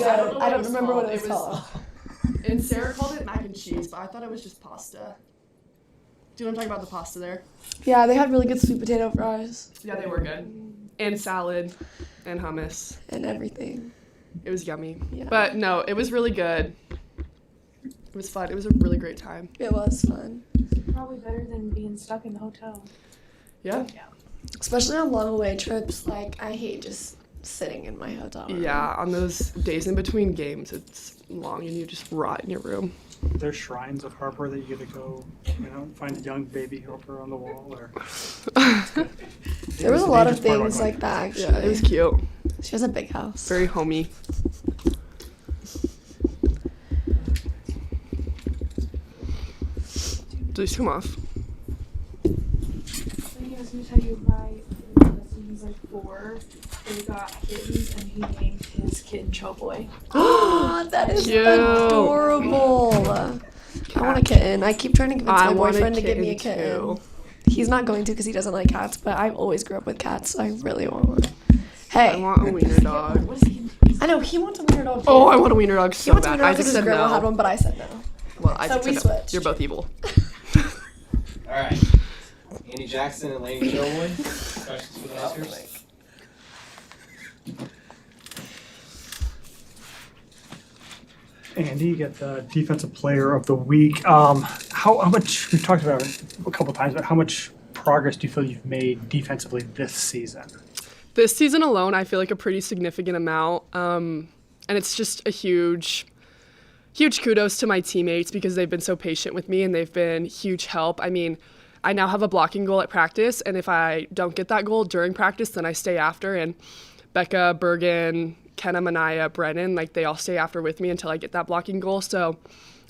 pretty good. I don't remember what it was called. And Sarah called it mac and cheese, but I thought it was just pasta. Do you want to talk about the pasta there? Yeah, they had really good sweet potato fries. Yeah, they were good. And salad and hummus. And everything. It was yummy. Yeah. But no, it was really good. It was fun. It was a really great time. It was fun. Probably better than being stuck in the hotel. Yeah. Especially on long away trips, like I hate just sitting in my hotel room. Yeah, on those days in between games, it's long and you just rot in your room. There's shrines of Harper that you get to go, find a young baby Harper on the wall. Or there was a lot of things like that, actually. Yeah, it was cute. She has a big house. Very homey. Did these come off? I was going to tell you my cousin, he's like 4. They got kittens and he named his kitten Choboy. That is cute. Adorable. I want a kitten. I keep trying to convince my boyfriend to give me a kitten. Too. He's not going to because he doesn't like cats, but I always grew up with cats, so I really want one. Hey. I want a wiener dog. What is he? I know, he wants a wiener dog too. Oh, I want a wiener dog He so wants a bad. wiener dog Isaac because his said grandma had no. one, but I said no. Well, Isaac we said no. switched. You're both evil. All right. Andy Jackson and Lady Jowood. Questions for the answers? Andy, you get the Defensive Player of the Week. How much, we've talked about it a couple times, but how much progress do you feel you've made defensively this season? This season alone, I feel like a pretty significant amount. And it's just a huge kudos to my teammates because they've been so patient with me and they've been huge help. I mean, I now have a blocking goal at practice, and if I don't get that goal during practice, then I stay after. And Becca, Bergen, Kenna, Manaya, Brennan, like they all stay after with me until I get that blocking goal. So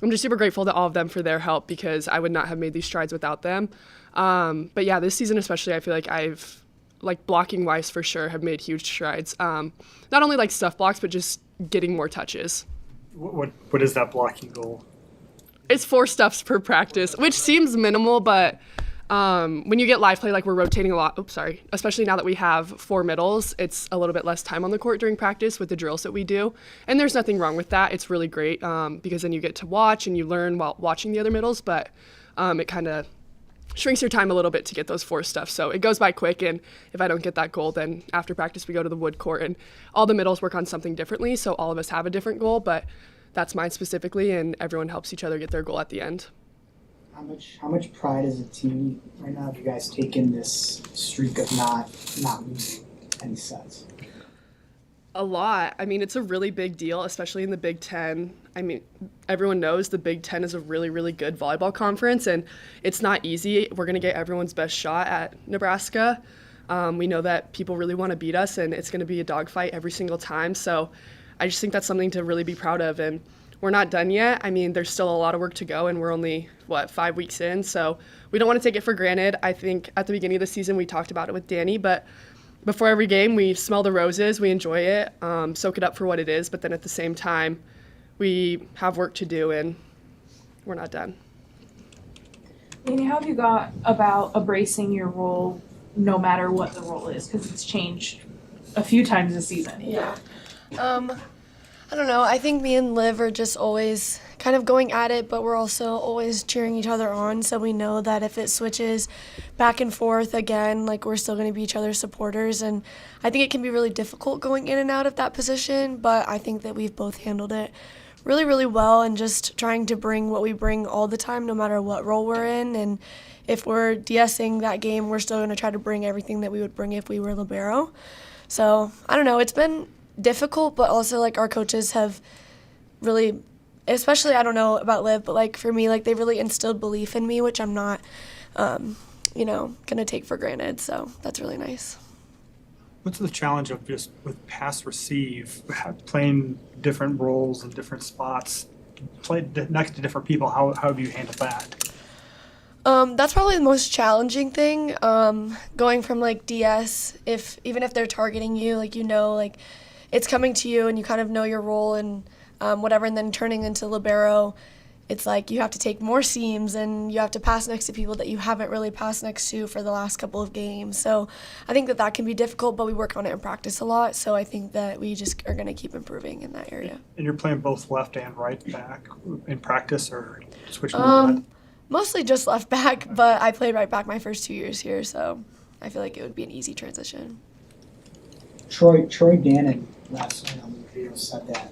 I'm just super grateful to all of them for their help because I would not have made these strides without them. But yeah, this season especially, I feel like I've, like blocking wise for sure, have made huge strides. Not only like stuff blocks, but just getting more touches. What is that blocking goal? It's 4 stuffs per practice, which seems minimal, but when you get live play, like we're rotating a lot, especially now that we have 4 middles, it's a little bit less time on the court during practice with the drills that we do. And there's nothing wrong with that. It's really great because then you get to watch and you learn while watching the other middles, but it kind of shrinks your time a little bit to get those 4 stuff. So it goes by quick, and if I don't get that goal, then after practice we go to the wood court, and all the middles work on something differently, so all of us have a different goal, but that's mine specifically, and everyone helps each other get their goal at the end. How much pride as a team right now have you guys taken this streak of not losing any sets? A lot. I mean, it's a really big deal, especially in the Big Ten. I mean, everyone knows the Big Ten is a really, really good volleyball conference, and it's not easy. We're going to get everyone's best shot at Nebraska. We know that people really want to beat us, and it's going to be a dogfight every single time. So I just think that's something to really be proud of, and we're not done yet. I mean, there's still a lot of work to go, and we're only, 5 weeks in, so we don't want to take it for granted. I think at the beginning of the season we talked about it with Danny, but before every game we smell the roses, we enjoy it, soak it up for what it is, but then at the same time we have work to do, and we're not done. Amy, how have you got about embracing your role no matter what the role is? Because it's changed a few times this season. Yeah. I don't know. I think me and Liv are just always kind of going at it, but we're also always cheering each other on. So we know that if it switches back and forth again, like we're still going to be each other's supporters. And I think it can be really difficult going in and out of that position, but I think that we've both handled it really, really well, and just trying to bring what we bring all the time, no matter what role we're in. And if we're DSing that game, we're still going to try to bring everything that we would bring if we were libero. So I don't know. It's been difficult, but also like our coaches have really, especially I don't know about Liv, but like for me, like they've really instilled belief in me, which I'm not, gonna take for granted. So that's really nice. What's the challenge of just with pass receive, playing different roles and different spots, play next to different people? How have you handled that? That's probably the most challenging thing. Going from like DS, even if they're targeting you, like like it's coming to you and you kind of know your role and whatever, and then turning into libero it's like you have to take more seams and you have to pass next to people that you haven't really passed next to for the last couple of games. So I think that can be difficult, but we work on it in practice a lot. So I think that we just are going to keep improving in that area. And you're playing both left and right back in practice, or switching that? Mostly just left back, but I played right back my first 2 years here, so I feel like it would be an easy transition. Troy Gannon last night on the video said that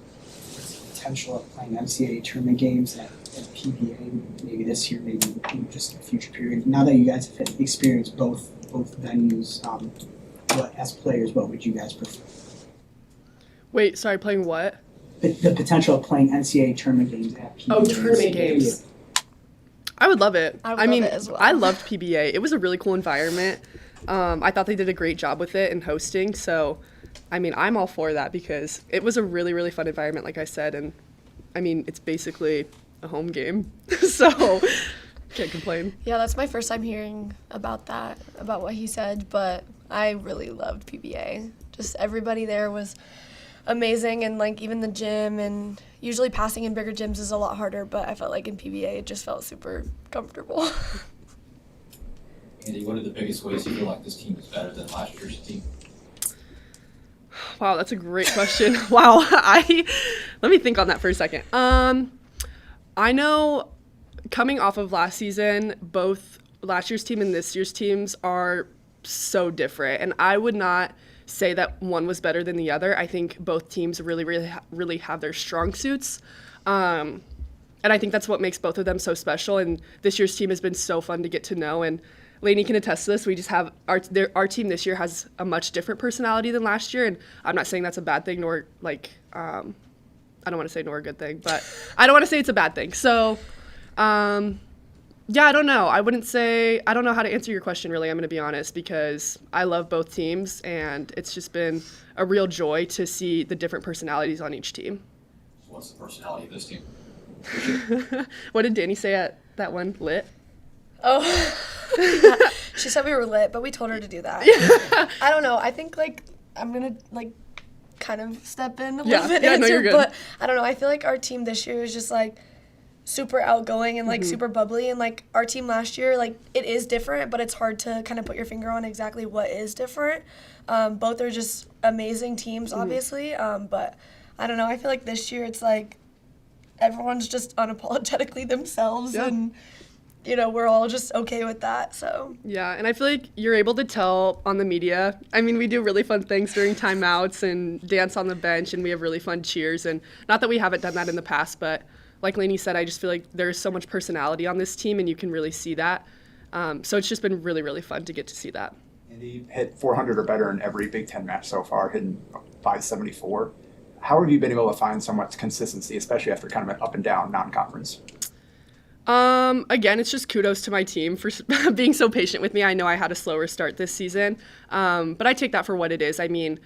there's the potential of playing NCAA tournament games at PBA maybe this year, maybe just in a future period. Now that you guys have experienced both venues, what as players, what would you guys prefer? Wait, sorry, playing what? The potential of playing NCAA tournament games at PBA. Oh, tournament games. I would love it. I would love it as well. I loved PBA. It was a really cool environment. I thought they did a great job with it and hosting. So, I mean, I'm all for that because it was a really, really fun environment, like I said. And, I mean, it's basically a home game. So, can't complain. Yeah, that's my first time hearing about that, about what he said. But I really loved PBA. Just everybody there was amazing, and like even the gym, and usually passing in bigger gyms is a lot harder, but I felt like in PBA it just felt super comfortable. Andy, what are the biggest ways you feel like this team is better than last year's team? Wow, that's a great question. Wow, let me think on that for a second. I know coming off of last season, both last year's team and this year's teams are so different, and I would not say that one was better than the other. I think both teams really have their strong suits. And I think that's what makes both of them so special. And this year's team has been so fun to get to know. And Lainey can attest to this. We just have our team this year has a much different personality than last year. And I'm not saying that's a bad thing, nor like, I don't want to say nor a good thing, but I don't want to say it's a bad thing. So, yeah, I don't know. I don't know how to answer your question, really. I'm going to be honest, because I love both teams, and it's just been a real joy to see the different personalities on each team. So what's the personality of this team? What did Danny say at that one? Lit? Oh, yeah. She said we were lit, but we told her to do that. Yeah. I don't know. I think like I'm going to like kind of step in a little bit no, answer, you're good. but I don't know. I feel like our team this year is just like super outgoing and like super bubbly, and like our team last year, like it is different, but it's hard to kind of put your finger on exactly what is different. Both are just amazing teams, obviously, but I don't know. I feel like this year it's like everyone's just unapologetically themselves, and you know, we're all just okay with that. So yeah, and I feel like you're able to tell on the media. I mean, we do really fun things during timeouts and dance on the bench, and we have really fun cheers. And not that we haven't done that in the past, but like Lainey said, I just feel like there's so much personality on this team, and you can really see that. So it's just been really, really fun to get to see that. Andy hit 400 or better in every Big Ten match so far, hitting 574. How have you been able to find so much consistency, especially after kind of an up and down non-conference? Again, it's just kudos to my team for being so patient with me. I know I had a slower start this season, but I take that for what it is. I mean,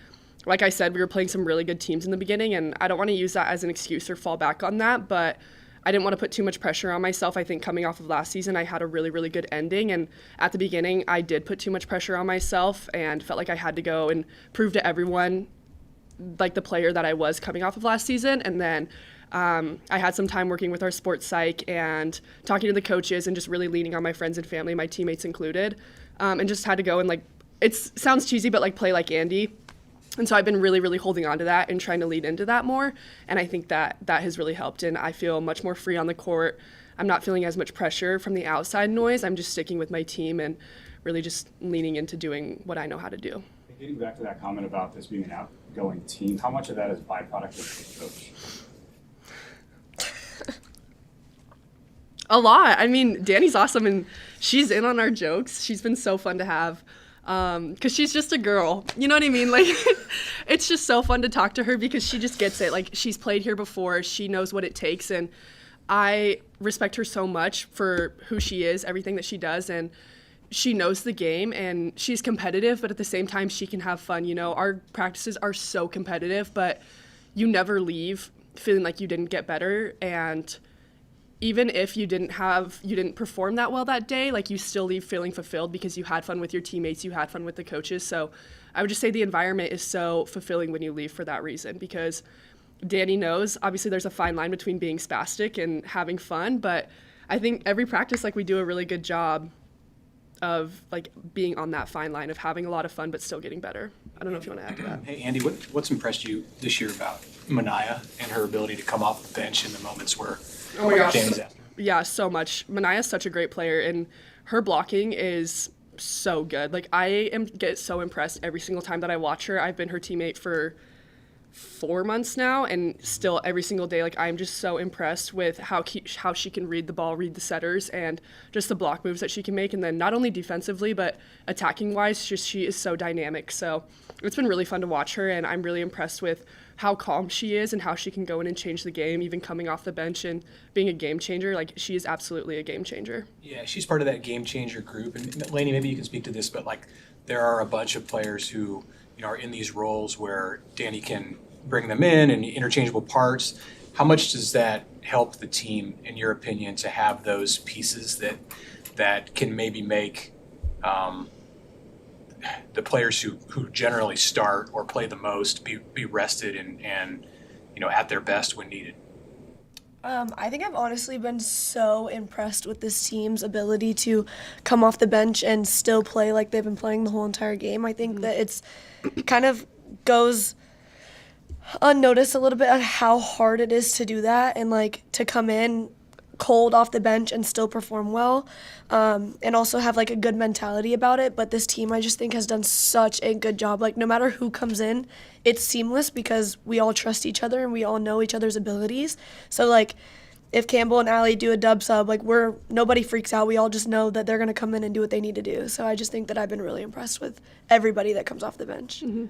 like I said, we were playing some really good teams in the beginning, and I don't want to use that as an excuse or fall back on that, but I didn't want to put too much pressure on myself. I think coming off of last season, I had a really, really good ending, and at the beginning, I did put too much pressure on myself and felt like I had to go and prove to everyone like the player that I was coming off of last season. And then I had some time working with our sports psych and talking to the coaches and just really leaning on my friends and family, my teammates included, and just had to go and like, it sounds cheesy, but like play like Andy. And so I've been really, really holding on to that and trying to lead into that more. And I think that has really helped. And I feel much more free on the court. I'm not feeling as much pressure from the outside noise. I'm just sticking with my team and really just leaning into doing what I know how to do. Getting back to that comment about this being an outgoing team, how much of that is byproduct of the coach? A lot. I mean, Danny's awesome, and she's in on our jokes. She's been so fun to have. Because she's just a girl, you know what I mean? Like, it's just so fun to talk to her because she just gets it. Like, she's played here before, she knows what it takes, and I respect her so much for who she is, everything that she does, and she knows the game, and she's competitive, but at the same time, she can have fun. You know, our practices are so competitive, but you never leave feeling like you didn't get better, and even if you didn't perform that well that day, like you still leave feeling fulfilled because you had fun with your teammates, you had fun with the coaches. So I would just say the environment is so fulfilling when you leave for that reason, because Danny knows, obviously there's a fine line between being spastic and having fun, but I think every practice, like, we do a really good job of, like, being on that fine line of having a lot of fun but still getting better. I don't know if you want to add to that. Hey, Andy, what's impressed you this year about Mania and her ability to come off the bench in the moments where Oh my gosh. Danny's after? Yeah, so much. Mania's such a great player, and her blocking is so good. Like, get so impressed every single time that I watch her. I've been her teammate for 4 months now, and still every single day, like, I'm just so impressed with how she can read the ball, read the setters, and just the block moves that she can make. And then not only defensively, but attacking wise, she is so dynamic. So it's been really fun to watch her, and I'm really impressed with how calm she is and how she can go in and change the game, even coming off the bench and being a game changer. Like, she is absolutely a game changer. Yeah, she's part of that game changer group. And Lainey, maybe you can speak to this, but like there are a bunch of players who, you know, are in these roles where Danny can bring them in and interchangeable parts. How much does that help the team, in your opinion, to have those pieces that can maybe make the players who generally start or play the most be rested and you know, at their best when needed? I think I've honestly been so impressed with this team's ability to come off the bench and still play like they've been playing the whole entire game. I think that it's kind of goes unnoticed a little bit on how hard it is to do that and, like, to come in cold off the bench and still perform well, and also have, like, a good mentality about it. But this team, I just think, has done such a good job. Like, no matter who comes in, it's seamless because we all trust each other and we all know each other's abilities. So, like, if Campbell and Allie do a dub sub, like, nobody freaks out. We all just know that they're going to come in and do what they need to do. So I just think that I've been really impressed with everybody that comes off the bench. Mm-hmm.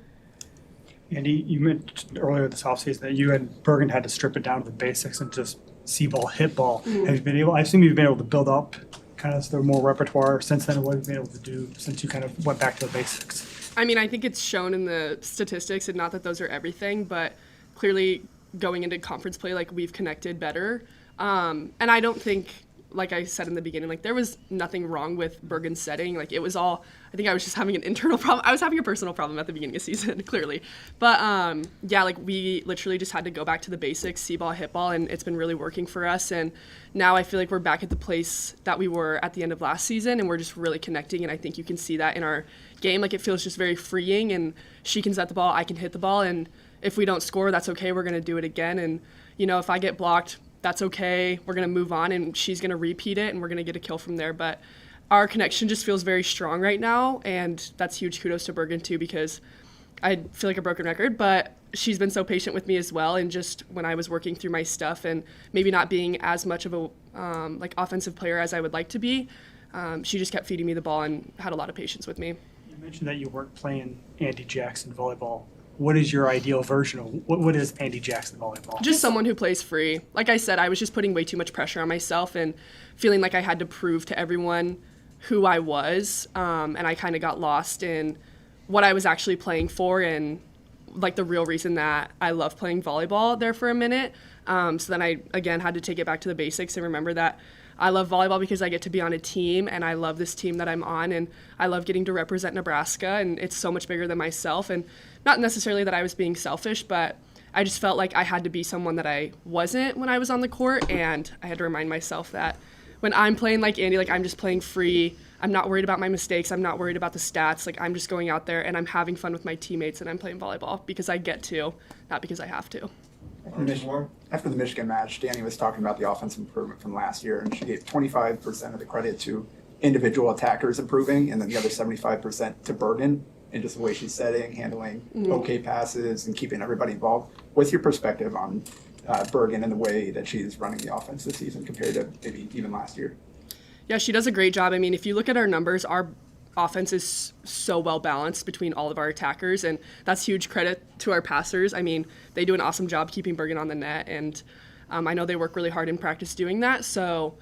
Andy, you mentioned earlier this offseason that you and Bergen had to strip it down to the basics and just see ball, hit ball. Mm-hmm. Have you been able? I assume you've been able to build up kind of the more repertoire since then. What have you been able to do since you kind of went back to the basics? I mean, I think it's shown in the statistics, and not that those are everything, but clearly going into conference play, like, we've connected better. And I don't think, like I said in the beginning, like, there was nothing wrong with Bergen's setting. Like, it was all, I think I was just having an internal problem. I was having a personal problem at the beginning of the season, clearly. But yeah, like, we literally just had to go back to the basics, see ball, hit ball, and it's been really working for us. And now I feel like we're back at the place that we were at the end of last season, and we're just really connecting. And I think you can see that in our game. Like, it feels just very freeing, and she can set the ball, I can hit the ball, and if we don't score, that's okay. We're going to do it again. And, you know, if I get blocked, that's okay. We're going to move on, and she's going to repeat it, and we're going to get a kill from there. But our connection just feels very strong right now, and that's huge kudos to Bergen, too, because I feel like a broken record, but she's been so patient with me as well. And just when I was working through my stuff and maybe not being as much of a like, offensive player as I would like to be, she just kept feeding me the ball and had a lot of patience with me. You mentioned that you weren't playing Andy Jackson volleyball. What is your ideal version of what is Andy Jackson volleyball? Just someone who plays free. Like I said, I was just putting way too much pressure on myself and feeling like I had to prove to everyone who I was, and I kind of got lost in what I was actually playing for and, like, the real reason that I love playing volleyball there for a minute. So then I, again, had to take it back to the basics and remember that I love volleyball because I get to be on a team, and I love this team that I'm on, and I love getting to represent Nebraska, and it's so much bigger than myself. And not necessarily that I was being selfish, but I just felt like I had to be someone that I wasn't when I was on the court, and I had to remind myself that when I'm playing like Andy, like, I'm just playing free. I'm not worried about my mistakes. I'm not worried about the stats. Like, I'm just going out there and I'm having fun with my teammates, and I'm playing volleyball because I get to, not because I have to. After the Michigan match, Danny was talking about the offensive improvement from last year, and she gave 25% of the credit to individual attackers improving, and then the other 75% to Bergen, and just the way she's setting, handling okay passes, and keeping everybody involved. What's your perspective on Bergen and the way that she's running the offense this season compared to maybe even last year? Yeah, she does a great job. I mean, if you look at our numbers, our offense is so well balanced between all of our attackers, and that's huge credit to our passers. I mean, they do an awesome job keeping Bergen on the net, and I know they work really hard in practice doing that. So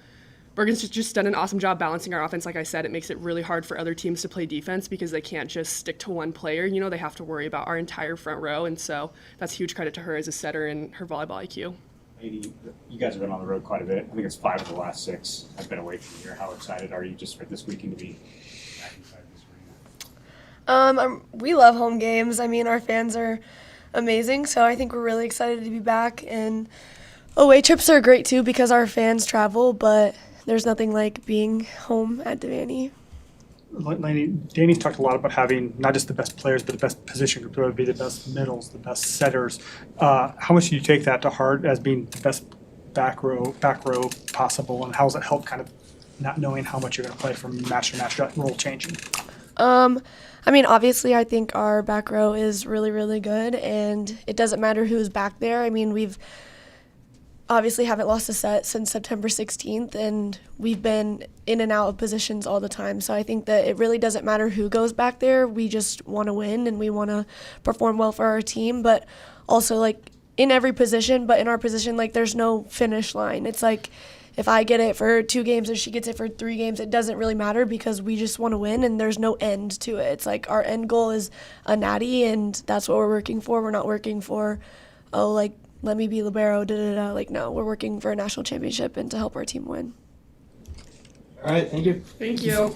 Bergen's just done an awesome job balancing our offense. Like I said, it makes it really hard for other teams to play defense because they can't just stick to one player. You know, they have to worry about our entire front row, and so that's huge credit to her as a setter and her volleyball IQ. Lady, you guys have been on the road quite a bit. I think it's 5 of the last 6 have been away from here. How excited are you just for this weekend to be back inside this arena? We love home games. I mean, our fans are amazing. So I think we're really excited to be back. And away trips are great too because our fans travel, but there's nothing like being home at Devaney. Laney, Danny's talked a lot about having not just the best players, but the best position group, whether it be the best middles, the best setters. How much do you take that to heart as being the best back row possible, and how does it help kind of not knowing how much you're going to play from match to match, that role changing? I mean, obviously, I think our back row is really, really good, and it doesn't matter who's back there. I mean, we've obviously haven't lost a set since September 16th, and we've been in and out of positions all the time. So I think that it really doesn't matter who goes back there. We just want to win, and we want to perform well for our team, but also, like, in every position, but in our position, like, there's no finish line. It's like if I get it for 2 games and she gets it for 3 games, it doesn't really matter because we just want to win, and there's no end to it. It's like our end goal is a natty, and that's what we're working for. We're not working for, oh, like, let me be libero, da-da-da. Like, no, we're working for a national championship and to help our team win. All right, thank you. Thank you.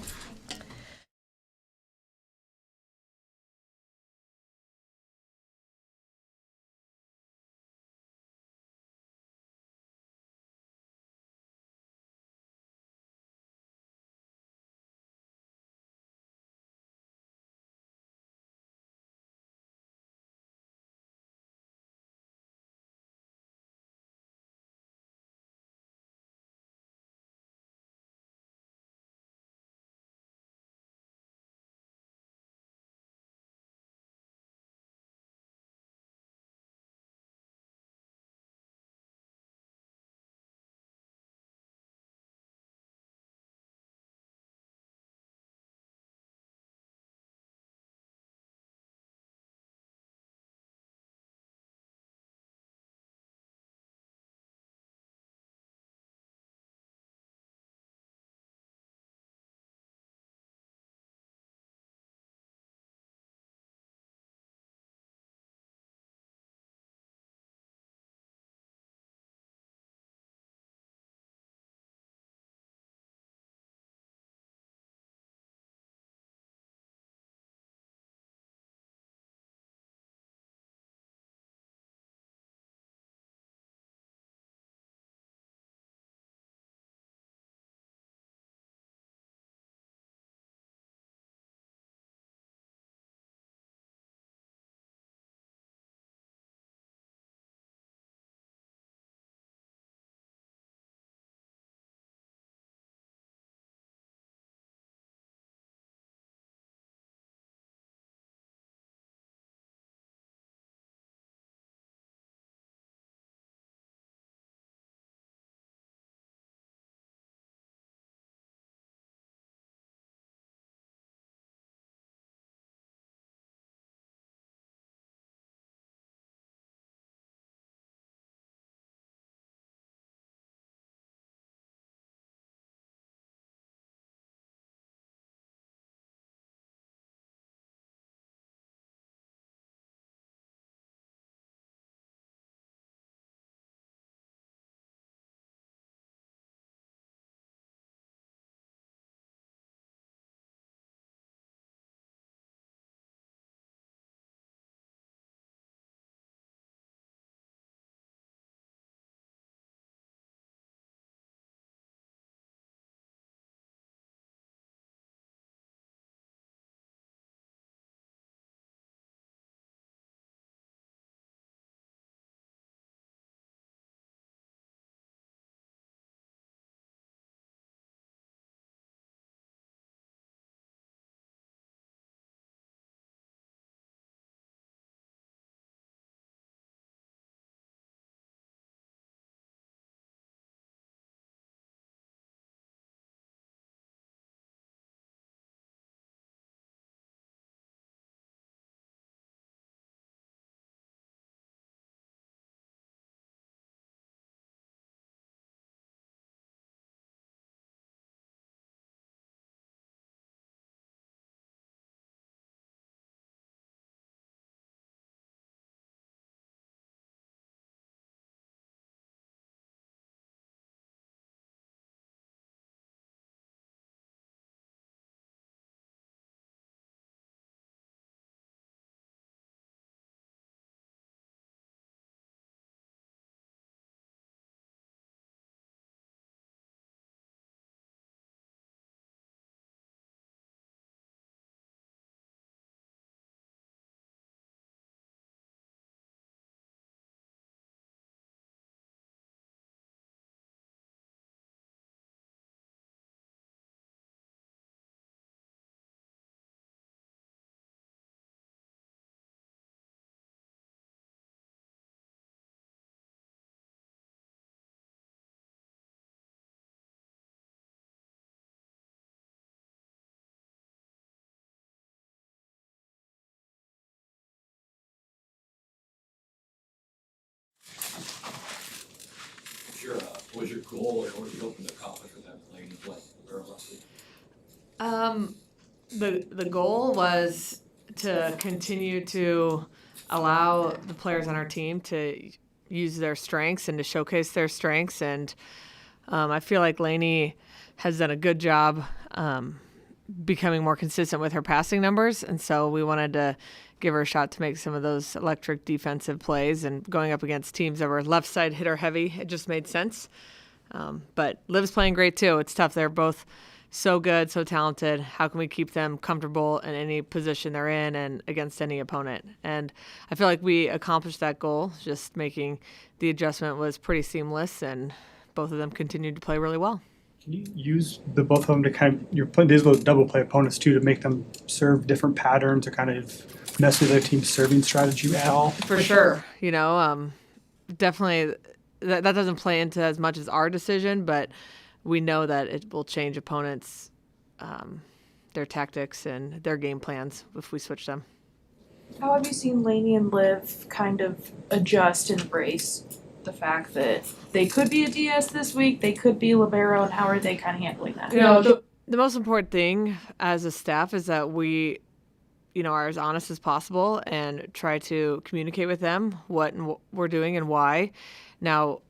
was your goal, or what were you hoping to accomplish with that playing like girls last week? The goal was to continue to allow the players on our team to use their strengths and to showcase their strengths. And I feel like Lainey has done a good job becoming more consistent with her passing numbers. And so we wanted to give her a shot to make some of those electric defensive plays. And going up against teams that were left side hitter heavy, it just made sense. But Liv's playing great too. It's tough. They're both so good, so talented. How can we keep them comfortable in any position they're in and against any opponent? And I feel like we accomplished that goal. Just making the adjustment was pretty seamless, and both of them continued to play really well. Can you use the both of them to kind of, you're playing these little double play opponents too, to make them serve different patterns or kind of mess with their team's serving strategy at all? For sure. You know, definitely that doesn't play into as much as our decision, but we know that it will change opponents, their tactics and their game plans if we switch them. How have you seen Lainey and Liv kind of adjust and embrace the fact that they could be a DS this week, they could be libero, and how are they kind of handling that? You know, the most important thing as a staff is that we, you know, are as honest as possible and try to communicate with them what we're doing and why. Now,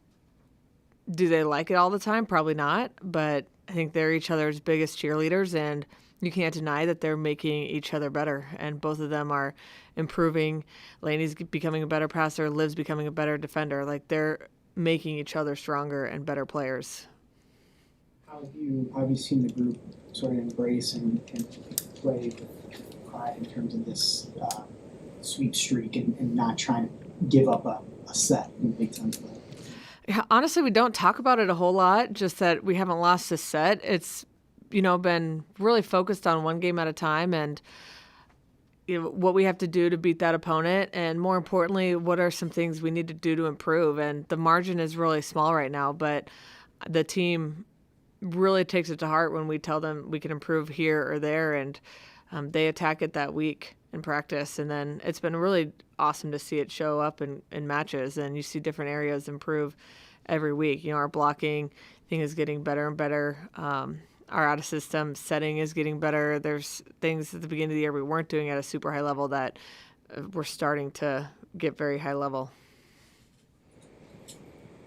do they like it all the time? Probably not, but I think they're each other's biggest cheerleaders, and you can't deny that they're making each other better, and both of them are improving. Lainey's becoming a better passer, Liv's becoming a better defender. Like, they're making each other stronger and better players. How have you seen the group sort of embrace and play with pride in terms of this sweep streak and not trying to give up a set in Big Ten play? Yeah, honestly, we don't talk about it a whole lot, just that we haven't lost a set. It's, you know, been really focused on one game at a time and, you know, what we have to do to beat that opponent, and more importantly, what are some things we need to do to improve. And the margin is really small right now, but the team really takes it to heart when we tell them we can improve here or there, and they attack it that week in practice. And then it's been really awesome to see it show up in matches, and you see different areas improve every week. You know, our blocking thing is getting better and better. Our out-of-system setting is getting better. There's things at the beginning of the year we weren't doing at a super high level that we're starting to get very high level.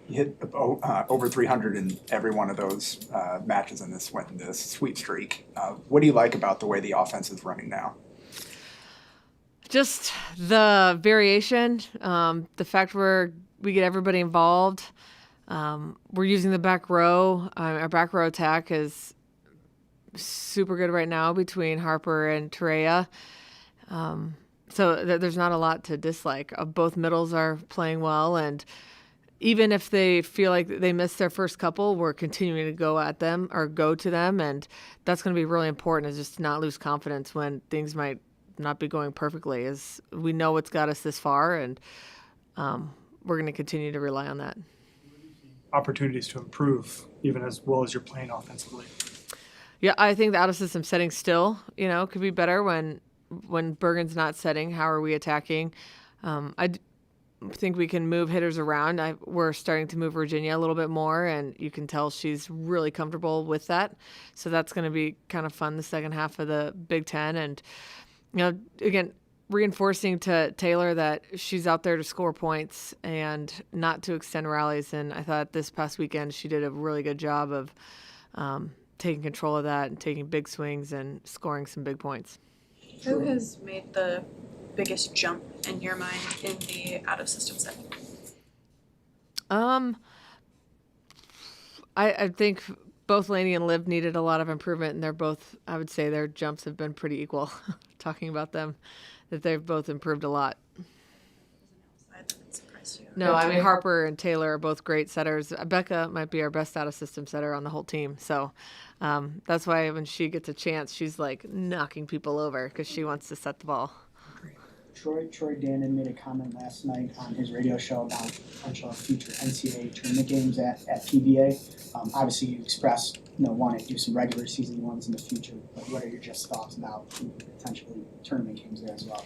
You hit over 300 in every one of those matches in this sweep streak. What do you like about the way the offense is running now? Just the variation, the fact we get everybody involved. We're using the back row. Our back row attack is super good right now between Harper and Terea. So there's not a lot to dislike. Both middles are playing well, and even if they feel like they missed their first couple, we're continuing to go at them or go to them, and that's going to be really important, is just to not lose confidence when things might not be going perfectly. As we know what's got us this far, and we're going to continue to rely on that. Opportunities to improve, even as well as you're playing offensively. Yeah, I think the out-of-system setting still, you know, could be better when Bergen's not setting. How are we attacking? I think we can move hitters around. We're starting to move Virginia a little bit more, and you can tell she's really comfortable with that. So that's going to be kind of fun the second half of the Big Ten. And, you know, again, reinforcing to Taylor that she's out there to score points and not to extend rallies. And I thought this past weekend she did a really good job of taking control of that and taking big swings and scoring some big points. Who has made the biggest jump in your mind in the out-of-system setting? I think both Lainey and Liv needed a lot of improvement, and they're both, I would say their jumps have been pretty equal. Talking about them, that they've both improved a lot. No, I mean, Harper and Taylor are both great setters. Becca might be our best out-of-system setter on the whole team. So that's why when she gets a chance, she's like knocking people over because she wants to set the ball. Troy Dannon made a comment last night on his radio show about potential future NCAA tournament games at PBA. Obviously, you expressed wanting to do some regular season ones in the future, but what are your just thoughts about potentially tournament games there as well?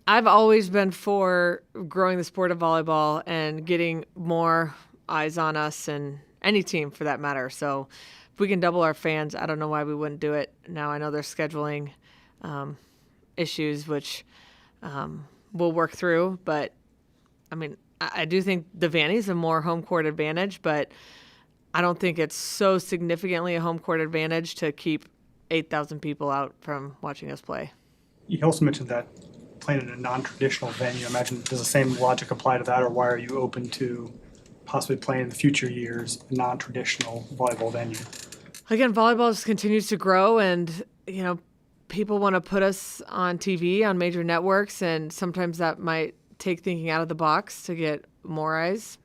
I've always been for growing the sport of volleyball and getting more eyes on us, and any team for that matter. So if we can double our fans, I don't know why we wouldn't do it. Now I know there's scheduling issues, which we'll work through. But, I mean, I do think the Vannie's a more home court advantage, but I don't think it's so significantly a home court advantage to keep 8,000 people out from watching us play. You also mentioned that playing in a non-traditional venue. I imagine does the same logic apply to that, or why are you open to possibly playing in the future years a non-traditional volleyball venue? Again, volleyball just continues to grow, and people want to put us on TV on major networks, and sometimes that might take thinking out of the box to get more eyes.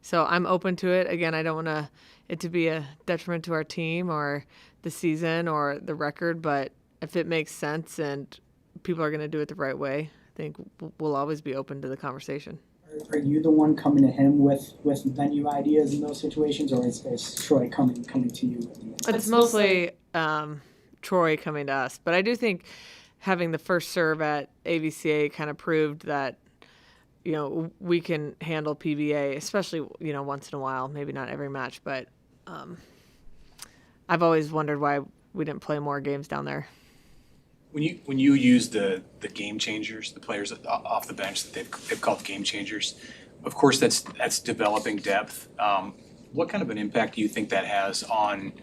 So I'm open to it. Again, I don't want it to be a detriment to our team or the season or the record, but if it makes sense and people are going to do it the right way, I think we'll always be open to the conversation. Are you the one coming to him with venue ideas in those situations, or is Troy coming to you? It's mostly Troy coming to us, but I do think having the first serve at AVCA kind of proved that we can handle PBA, especially once in a while, maybe not every match, but I've always wondered why we didn't play more games down there. When you use the game changers, the players off the bench that they've called game changers, of course that's developing depth. What kind of an impact do you think that has on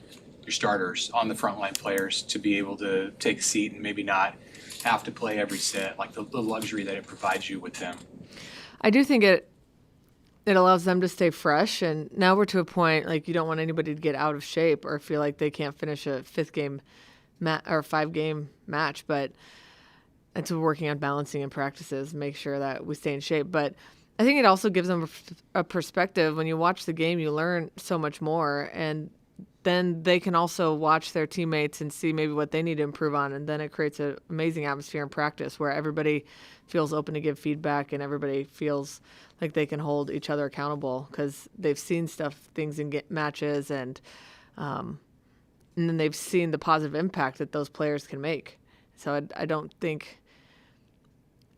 your starters, on the frontline players, to be able to take a seat and maybe not have to play every set, like the luxury that it provides you with them? I do think it allows them to stay fresh, and now we're to a point like you don't want anybody to get out of shape or feel like they can't finish a 5-game match, but it's working on balancing in practices, make sure that we stay in shape. But I think it also gives them a perspective. When you watch the game, you learn so much more, and then they can also watch their teammates and see maybe what they need to improve on, and then it creates an amazing atmosphere in practice where everybody feels open to give feedback and everybody feels like they can hold each other accountable because they've seen things in matches, and then they've seen the positive impact that those players can make. So I don't think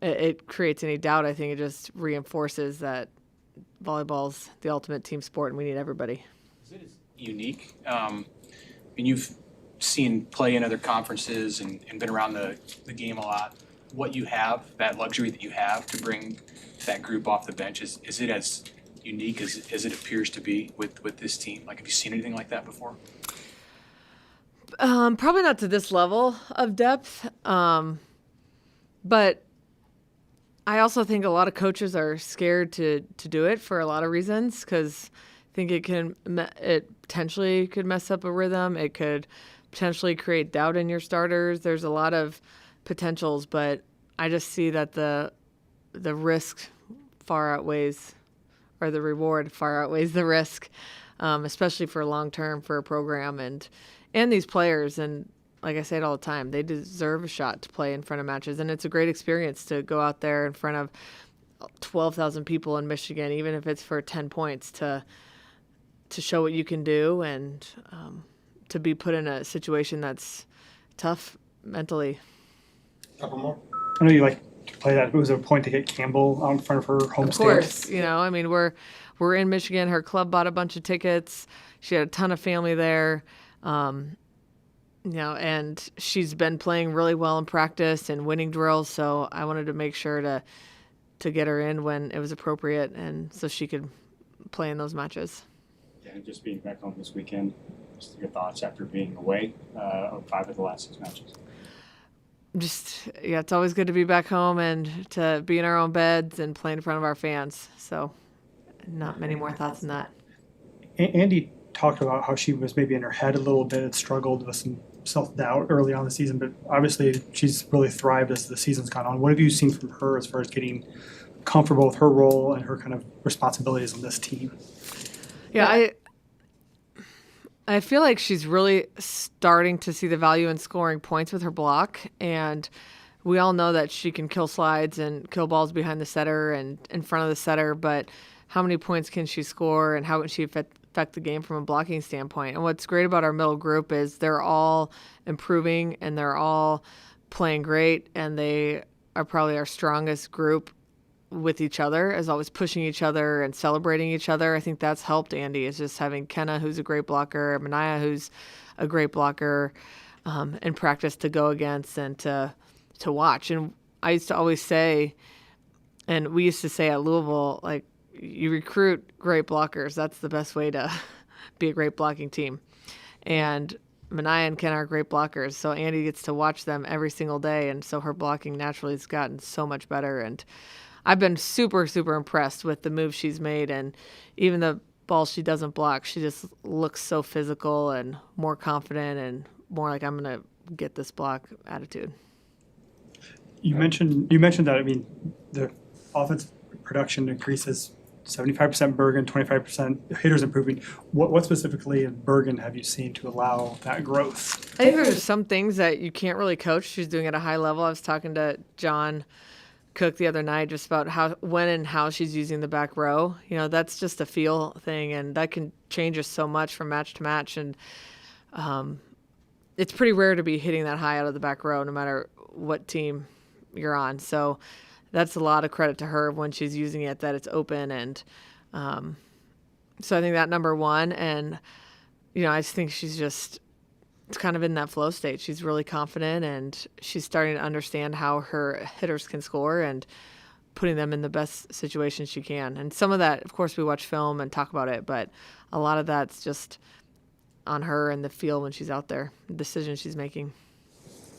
it creates any doubt. I think it just reinforces that volleyball's the ultimate team sport and we need everybody. Is it unique? And you've seen play in other conferences and been around the game a lot. What you have, that luxury that you have to bring that group off the bench, is it as unique as it appears to be with this team? Like, have you seen anything like that before? Probably not to this level of depth, but I also think a lot of coaches are scared to do it for a lot of reasons, because I think it potentially could mess up a rhythm. It could potentially create doubt in your starters. There's a lot of potentials, but I just see that the risk far outweighs, or the reward far outweighs the risk, especially for long term for a program and these players. And like I say it all the time, they deserve a shot to play in front of matches, and it's a great experience to go out there in front of 12,000 people in Michigan, even if it's for 10 points, to show what you can do and to be put in a situation that's tough mentally. Couple more. I know you like to play that. It was a point to get Campbell out in front of her home state. Of course, I mean, we're in Michigan. Her club bought a bunch of tickets. She had a ton of family there. And she's been playing really well in practice and winning drills. So I wanted to make sure to get her in when it was appropriate, and so she could play in those matches. Yeah, just being back home this weekend, just your thoughts after being away 5 of the last 6 matches. It's always good to be back home and to be in our own beds and play in front of our fans. So not many more thoughts than that. Andy talked about how she was maybe in her head a little bit and struggled with some self-doubt early on in the season, but obviously she's really thrived as the season's gone on. What have you seen from her as far as getting comfortable with her role and her kind of responsibilities on this team? Yeah, I feel like she's really starting to see the value in scoring points with her block, and we all know that she can kill slides and kill balls behind the setter and in front of the setter, but how many points can she score, and how can she affect the game from a blocking standpoint? And what's great about our middle group is they're all improving and they're all playing great, and they are probably our strongest group with each other, is always pushing each other and celebrating each other. I think that's helped Andy, is just having Kenna, who's a great blocker, Mania, who's a great blocker, and practice to go against and to watch. And I used to always say, and we used to say at Louisville, like, you recruit great blockers. That's the best way to be a great blocking team. And Mania and Ken are great blockers, so Andy gets to watch them every single day, and so her blocking naturally has gotten so much better. And I've been super, super impressed with the moves she's made, and even the balls she doesn't block, she just looks so physical and more confident and more like, I'm going to get this block attitude. You mentioned that, I mean, the offensive production increases 75% Bergen, 25% hitters improving. What specifically in Bergen have you seen to allow that growth? I think there's some things that you can't really coach. She's doing at a high level. I was talking to John Cook the other night just about when and how she's using the back row. You know, that's just a feel thing, and that can change us so much from match to match. And it's pretty rare to be hitting that high out of the back row, no matter what team you're on. So that's a lot of credit to her when she's using it, that it's open. And so I think that number one. And, you know, I just think she's just kind of in that flow state. She's really confident, and she's starting to understand how her hitters can score and putting them in the best situation she can. And some of that, of course, we watch film and talk about it, but a lot of that's just on her and the feel when she's out there, the decisions she's making.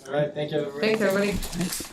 All right, thank you, everybody. Thanks, everybody. Thanks.